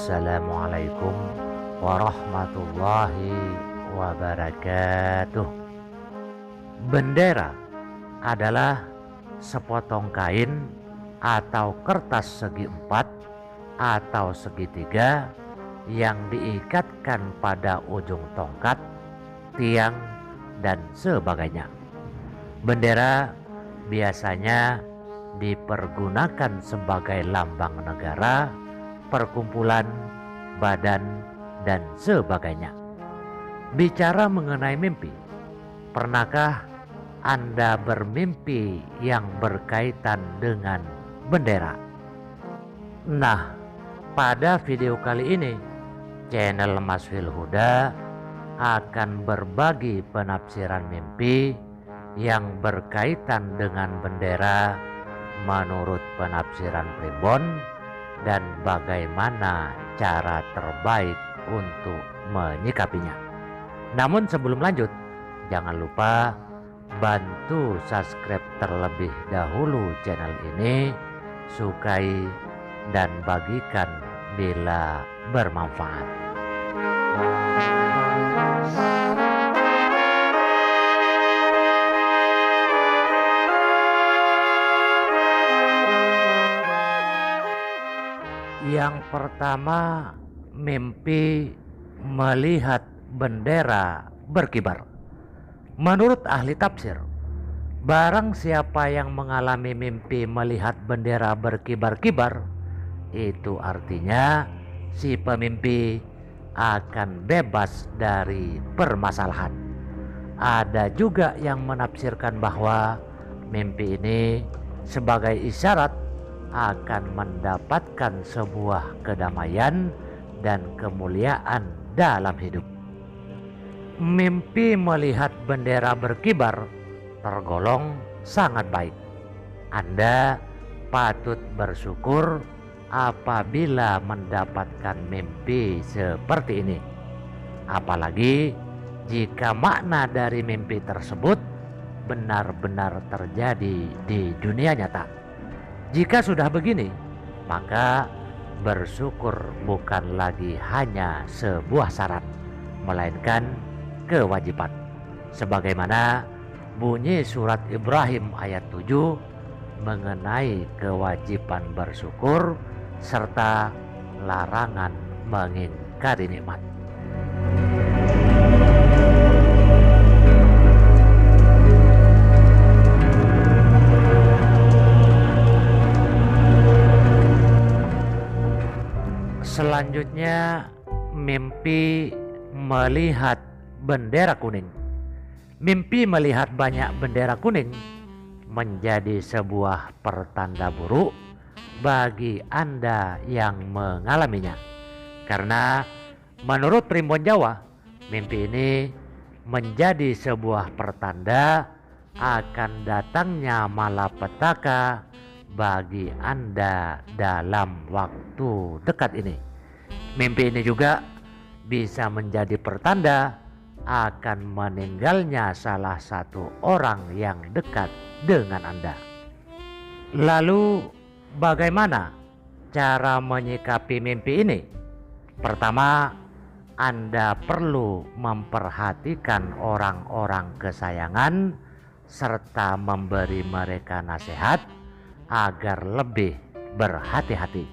Assalamualaikum warahmatullahi wabarakatuh. Bendera adalah sepotong kain atau kertas segi empat atau segitiga yang diikatkan pada ujung tongkat, tiang, dan sebagainya. Bendera biasanya dipergunakan sebagai lambang negara, perkumpulan, badan, dan sebagainya. Bicara mengenai mimpi, pernahkah Anda bermimpi yang berkaitan dengan bendera? Nah, pada video kali ini, channel Masfil Huda akan berbagi penafsiran mimpi yang berkaitan dengan bendera menurut penafsiran Primbon dan bagaimana cara terbaik untuk menyikapinya. Namun sebelum lanjut, jangan lupa bantu subscribe terlebih dahulu channel ini, sukai dan bagikan bila bermanfaat. Yang pertama, mimpi melihat bendera berkibar. Menurut ahli tafsir, barang siapa yang mengalami mimpi melihat bendera berkibar-kibar, itu artinya si pemimpi akan bebas dari permasalahan. Ada juga yang menafsirkan bahwa mimpi ini sebagai isyarat akan mendapatkan sebuah kedamaian dan kemuliaan dalam hidup. Mimpi melihat bendera berkibar tergolong sangat baik. Anda patut bersyukur apabila mendapatkan mimpi seperti ini. Apalagi jika makna dari mimpi tersebut benar-benar terjadi di dunia nyata. Jika sudah begini, maka bersyukur bukan lagi hanya sebuah syarat, melainkan kewajiban. Sebagaimana bunyi surat Ibrahim ayat 7 mengenai kewajiban bersyukur serta larangan mengingkari nikmat. Selanjutnya, mimpi melihat bendera kuning. Mimpi melihat banyak bendera kuning menjadi sebuah pertanda buruk bagi Anda yang mengalaminya. Karena menurut Primbon Jawa, mimpi ini menjadi sebuah pertanda akan datangnya malapetaka bagi Anda dalam waktu dekat ini. Mimpi ini juga bisa menjadi pertanda akan meninggalnya salah satu orang yang dekat dengan Anda. Lalu bagaimana cara menyikapi mimpi ini? Pertama, Anda perlu memperhatikan orang-orang kesayangan serta memberi mereka nasihat agar lebih berhati-hati.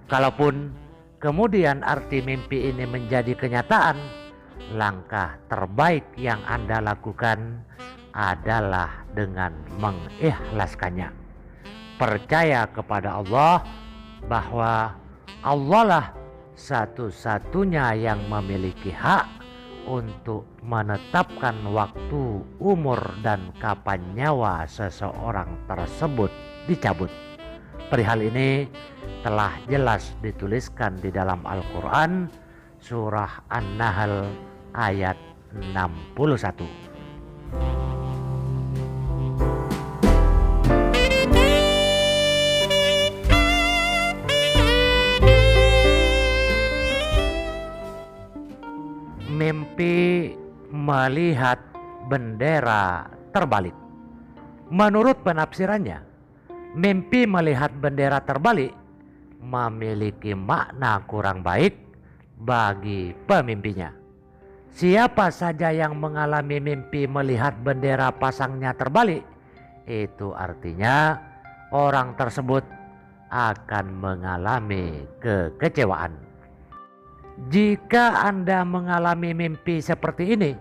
Kalaupun kemudian arti mimpi ini menjadi kenyataan, langkah terbaik yang Anda lakukan adalah dengan mengikhlaskannya. Percaya kepada Allah bahwa Allah lah satu-satunya yang memiliki hak untuk menetapkan waktu, umur, dan kapan nyawa seseorang tersebut dicabut. Perihal ini telah jelas dituliskan di dalam Al-Quran surah An-Nahl ayat 61. Mimpi melihat bendera terbalik. Menurut penafsirannya, mimpi melihat bendera terbalik memiliki makna kurang baik bagi pemimpinya. Siapa saja yang mengalami mimpi melihat bendera pasangnya terbalik, itu artinya orang tersebut akan mengalami kekecewaan. Jika Anda mengalami mimpi seperti ini,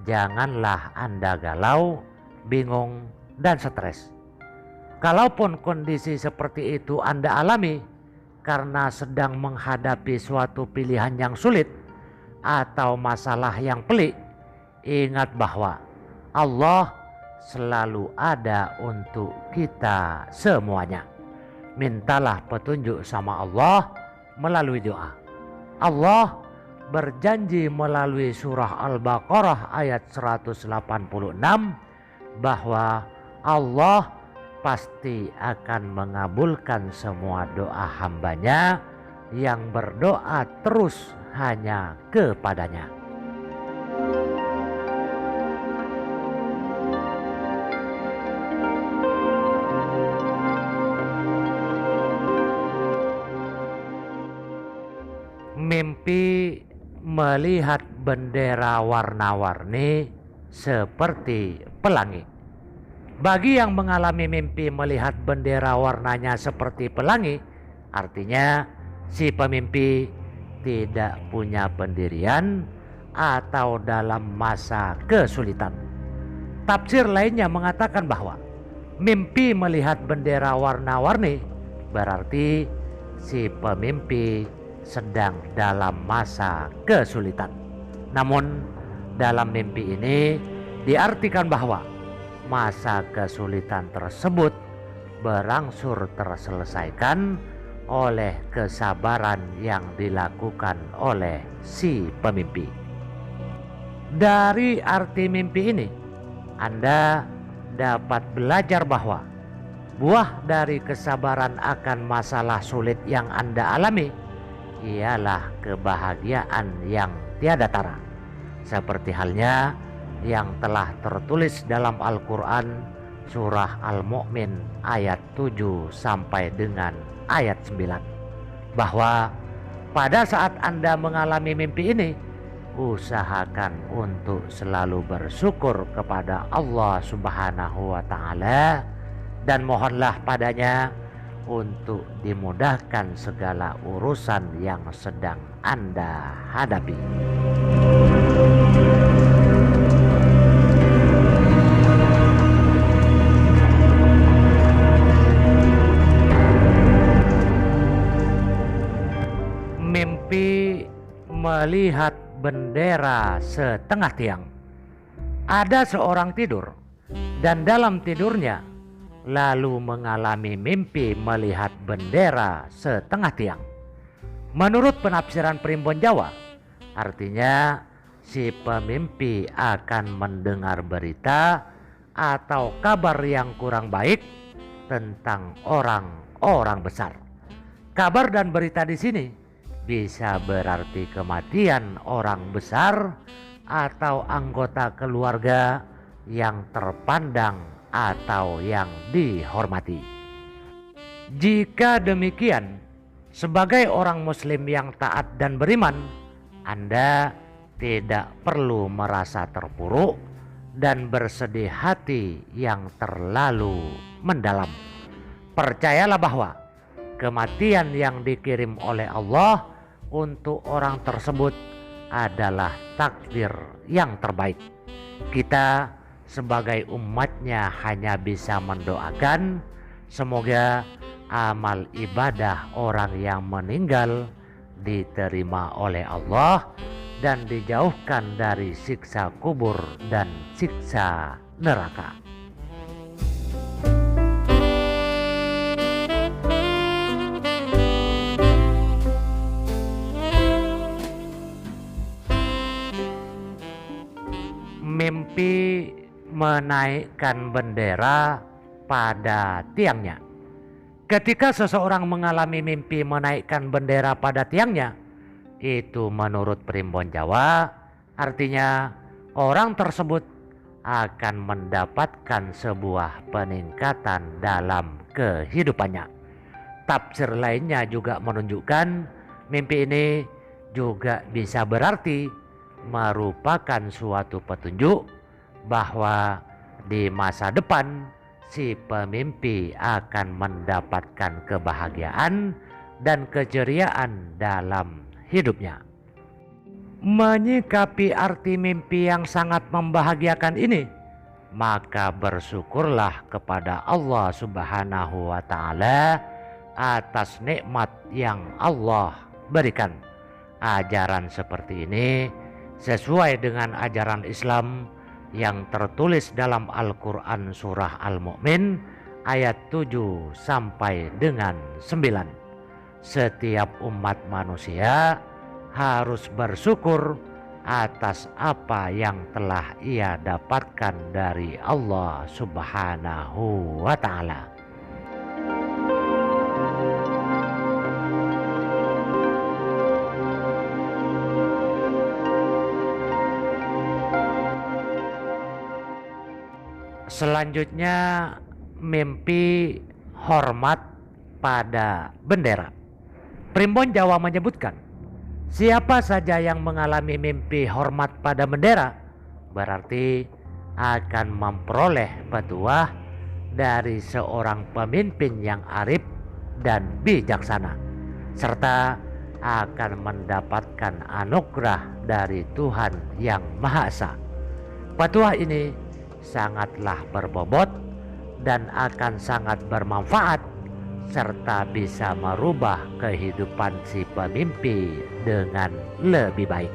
janganlah Anda galau, bingung, dan stres. Kalaupun kondisi seperti itu Anda alami karena sedang menghadapi suatu pilihan yang sulit atau masalah yang pelik, ingat bahwa Allah selalu ada untuk kita semuanya. Mintalah petunjuk sama Allah melalui doa. Allah berjanji melalui surah Al-Baqarah ayat 186 bahwa Allah pasti akan mengabulkan semua doa hambanya yang berdoa terus hanya kepadanya. Mimpi melihat bendera warna-warni seperti pelangi. Bagi yang mengalami mimpi melihat bendera warnanya seperti pelangi, artinya si pemimpi tidak punya pendirian atau dalam masa kesulitan. Tafsir lainnya mengatakan bahwa mimpi melihat bendera warna-warni berarti si pemimpi sedang dalam masa kesulitan. Namun dalam mimpi ini diartikan bahwa masa kesulitan tersebut berangsur terselesaikan oleh kesabaran yang dilakukan oleh si pemimpi. Dari arti mimpi ini, Anda dapat belajar bahwa buah dari kesabaran akan masalah sulit yang Anda alami ialah kebahagiaan yang tiada tara. Seperti halnya yang telah tertulis dalam Al-Quran surah Al-Mu'min ayat 7 sampai dengan ayat 9, bahwa pada saat Anda mengalami mimpi ini, usahakan untuk selalu bersyukur kepada Allah Subhanahu wa Ta'ala dan mohonlah padanya untuk dimudahkan segala urusan yang sedang Anda hadapi. Mimpi melihat bendera setengah tiang. Ada seorang tidur dan dalam tidurnya lalu mengalami mimpi melihat bendera setengah tiang. Menurut penafsiran Primbon Jawa, artinya si pemimpi akan mendengar berita atau kabar yang kurang baik tentang orang-orang besar. Kabar dan berita di sini bisa berarti kematian orang besar atau anggota keluarga yang terpandang atau yang dihormati. Jika demikian, sebagai orang muslim yang taat dan beriman, Anda tidak perlu merasa terpuruk dan bersedih hati yang terlalu mendalam. Percayalah bahwa kematian yang dikirim oleh Allah untuk orang tersebut adalah takdir yang terbaik. Kita sebagai umatnya hanya bisa mendoakan semoga amal ibadah orang yang meninggal diterima oleh Allah dan dijauhkan dari siksa kubur dan siksa neraka. Mimpi menaikkan bendera pada tiangnya. Ketika seseorang mengalami mimpi menaikkan bendera pada tiangnya, itu menurut Primbon Jawa artinya orang tersebut akan mendapatkan sebuah peningkatan dalam kehidupannya. tafsir lainnya juga menunjukkan mimpi ini juga bisa berarti merupakan suatu petunjuk bahwa di masa depan si pemimpi akan mendapatkan kebahagiaan dan keceriaan dalam hidupnya. Menyikapi arti mimpi yang sangat membahagiakan ini, maka bersyukurlah kepada Allah Subhanahu wa Ta'ala atas nikmat yang Allah berikan. Ajaran seperti ini sesuai dengan ajaran Islam yang tertulis dalam Al-Quran surah Al-Mu'min ayat 7 sampai dengan 9. Setiap umat manusia harus bersyukur atas apa yang telah ia dapatkan dari Allah Subhanahu wa Ta'ala. Selanjutnya, mimpi hormat pada bendera. Primbon Jawa menyebutkan, siapa saja yang mengalami mimpi hormat pada bendera berarti akan memperoleh petuah dari seorang pemimpin yang arif dan bijaksana, serta akan mendapatkan anugerah dari Tuhan yang Maha Esa. Petuah ini sangatlah berbobot dan akan sangat bermanfaat serta bisa merubah kehidupan si pemimpi dengan lebih baik.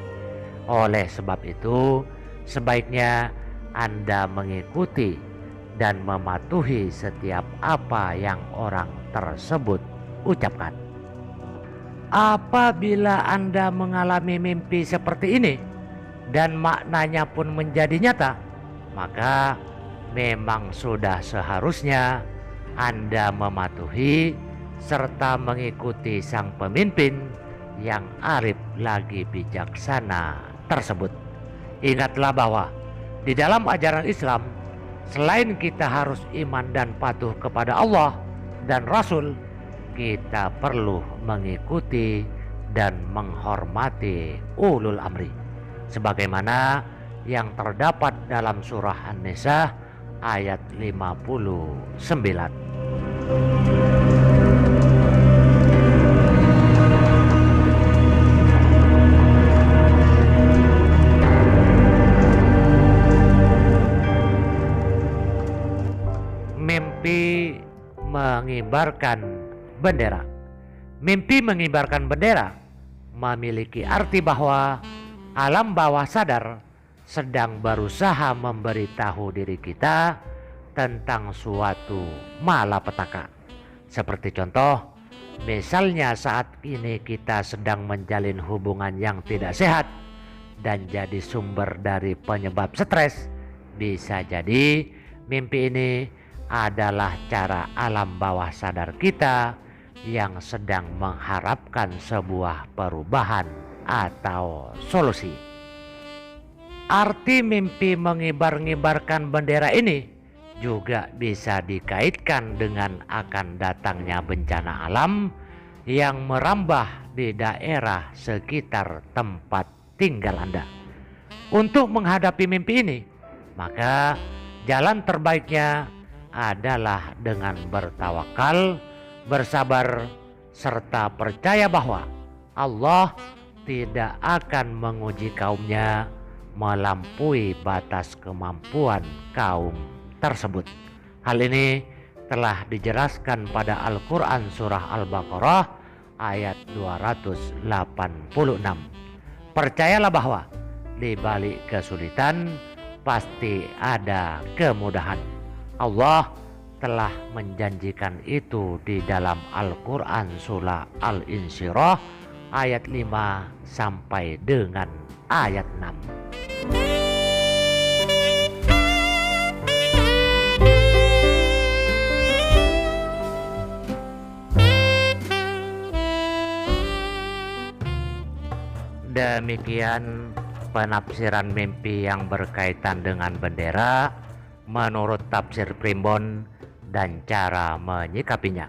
Oleh sebab itu, sebaiknya Anda mengikuti dan mematuhi setiap apa yang orang tersebut ucapkan. Apabila Anda mengalami mimpi seperti ini dan maknanya pun menjadi nyata, maka memang sudah seharusnya Anda mematuhi serta mengikuti sang pemimpin yang arif lagi bijaksana tersebut. Ingatlah bahwa di dalam ajaran Islam, selain kita harus iman dan patuh kepada Allah dan Rasul, kita perlu mengikuti dan menghormati ulul amri, sebagaimana yang terdapat dalam surah An-Nisa ayat 59. Mimpi mengibarkan bendera. Mimpi mengibarkan bendera memiliki arti bahwa alam bawah sadar sedang berusaha memberitahu diri kita tentang suatu malapetaka. Seperti contoh, misalnya saat ini kita sedang menjalin hubungan yang tidak sehat dan jadi sumber dari penyebab stres. Bisa jadi mimpi ini adalah cara alam bawah sadar kita yang sedang mengharapkan sebuah perubahan atau solusi. Arti mimpi mengibar-ngibarkan bendera ini juga bisa dikaitkan dengan akan datangnya bencana alam yang merambah di daerah sekitar tempat tinggal Anda. Untuk menghadapi mimpi ini, maka jalan terbaiknya adalah dengan bertawakal, bersabar, serta percaya bahwa Allah tidak akan menguji kaumnya melampaui batas kemampuan kaum tersebut. Hal ini telah dijelaskan pada Al-Quran surah Al-Baqarah ayat 286. Percayalah bahwa di balik kesulitan pasti ada kemudahan. Allah telah menjanjikan itu di dalam Al-Quran surah Al-Insyirah ayat 5 sampai dengan ayat 6. Demikian penafsiran mimpi yang berkaitan dengan bendera menurut tafsir Primbon dan cara menyikapinya.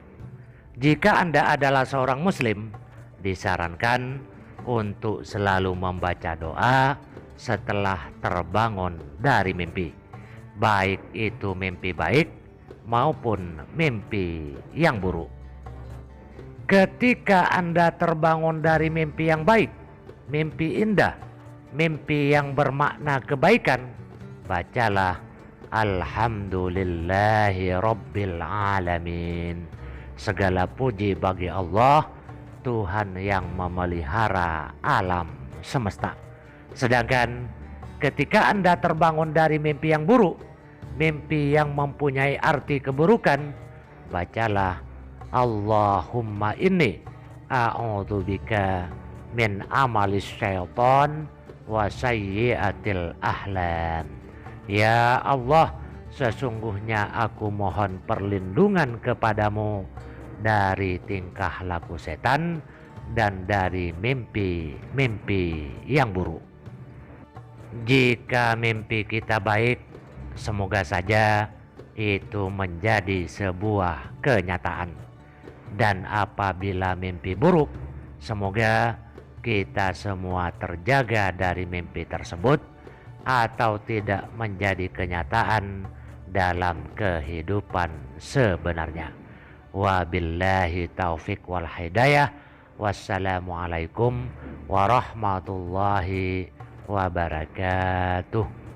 Jika Anda adalah seorang muslim, disarankan untuk selalu membaca doa setelah terbangun dari mimpi, baik itu mimpi baik maupun mimpi yang buruk. Ketika Anda terbangun dari mimpi yang baik, mimpi indah, mimpi yang bermakna kebaikan, bacalah Alhamdulillahi Rabbil Alamin. Segala puji bagi Allah, Tuhan yang memelihara alam semesta. Sedangkan ketika Anda terbangun dari mimpi yang buruk, mimpi yang mempunyai arti keburukan, bacalah Allahumma inni a'udzubika min amalis syaitan wa sayyiatil ahlam. Ya Allah, sesungguhnya aku mohon perlindungan kepadamu dari tingkah laku setan dan dari mimpi-mimpi yang buruk. Jika mimpi kita baik, semoga saja itu menjadi sebuah kenyataan. Dan apabila mimpi buruk, semoga kita semua terjaga dari mimpi tersebut atau tidak menjadi kenyataan dalam kehidupan sebenarnya. Wabillahi taufik wal hidayah. Wassalamualaikum warahmatullahi wabarakatuh.